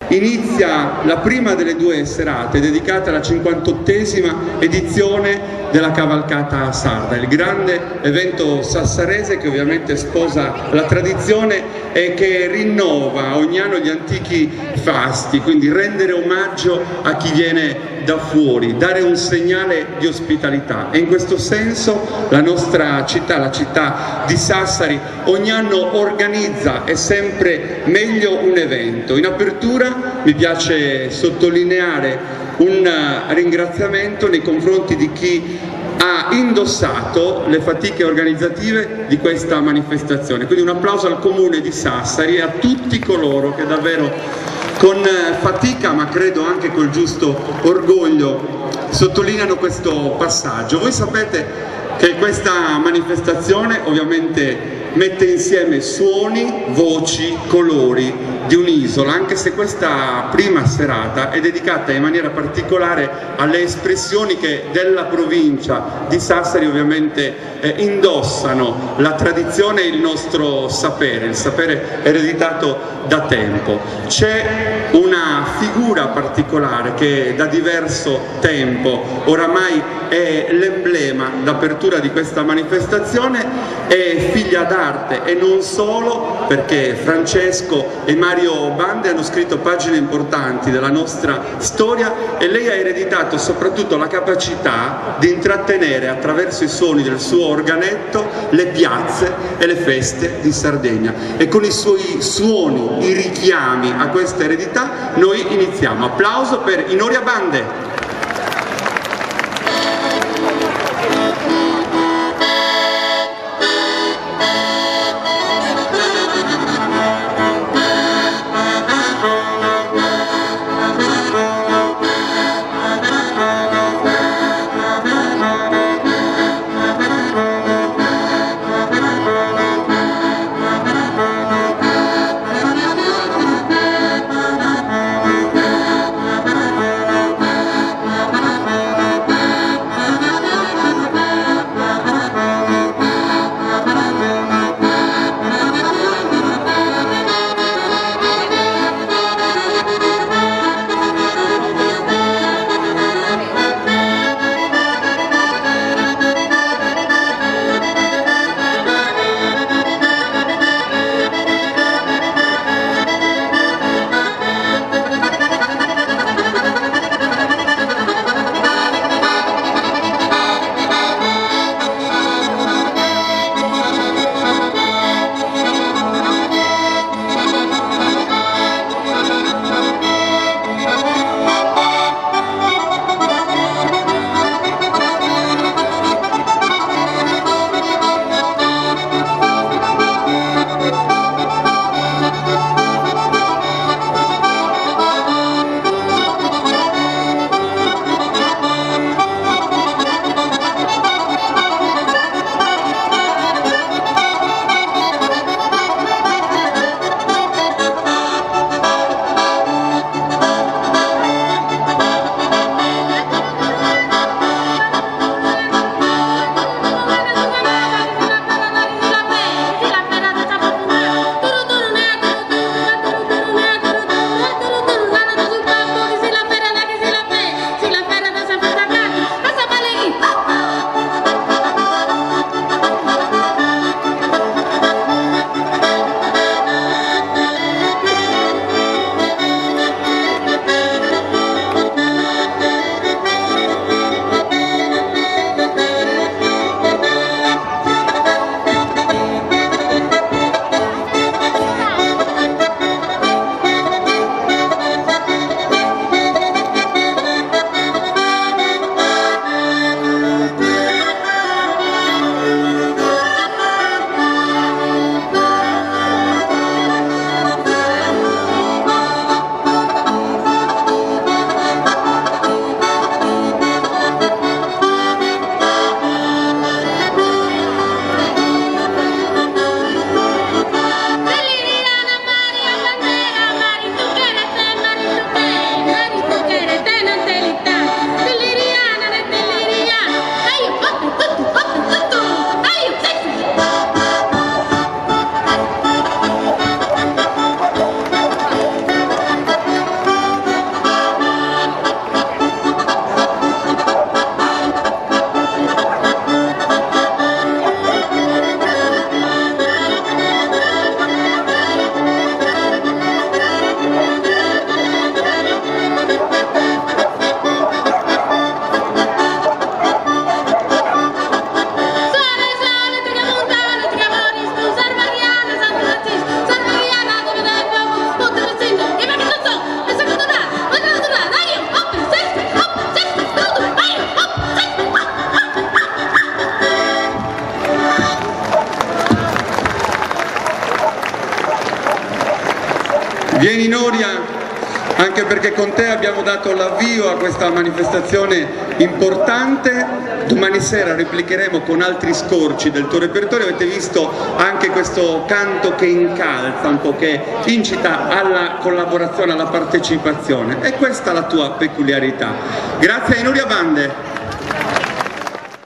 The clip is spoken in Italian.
inizia la prima delle due serate dedicata alla 58esima edizione della Cavalcata Sarda, il grande evento sassarese che ovviamente sposa la tradizione e che rinnova ogni anno gli antichi fasti, quindi rendere omaggio a chi viene da fuori, dare un segnale di ospitalità. E in questo senso la nostra città, la città di Sassari, ogni anno organizza e sempre meglio un evento. In apertura mi piace sottolineare un ringraziamento nei confronti di chi ha indossato le fatiche organizzative di questa manifestazione. Quindi un applauso al Comune di Sassari e a tutti coloro che davvero con fatica, ma credo anche col giusto orgoglio, sottolineano questo passaggio. Voi sapete che questa manifestazione ovviamente mette insieme suoni, voci, colori di un'isola, anche se questa prima serata è dedicata in maniera particolare alle espressioni che della provincia di Sassari ovviamente indossano la tradizione e il nostro sapere, il sapere ereditato da tempo. C'è una figura particolare che da diverso tempo oramai è l'emblema d'apertura di questa manifestazione, è figlia d'arte e non solo, perché Francesco e Mario Bande hanno scritto pagine importanti della nostra storia e lei ha ereditato soprattutto la capacità di intrattenere attraverso i suoni del suo organetto le piazze e le feste di Sardegna, e con i suoi suoni, i richiami a questa eredità noi iniziamo. Applauso per Inoria Bande. anche perché con te abbiamo dato l'avvio a questa manifestazione importante. Domani sera replicheremo con altri scorci del tuo repertorio. Avete visto anche questo canto che incalza un po', che incita alla collaborazione, alla partecipazione, e questa è la tua peculiarità. Grazie a Inuria Bande.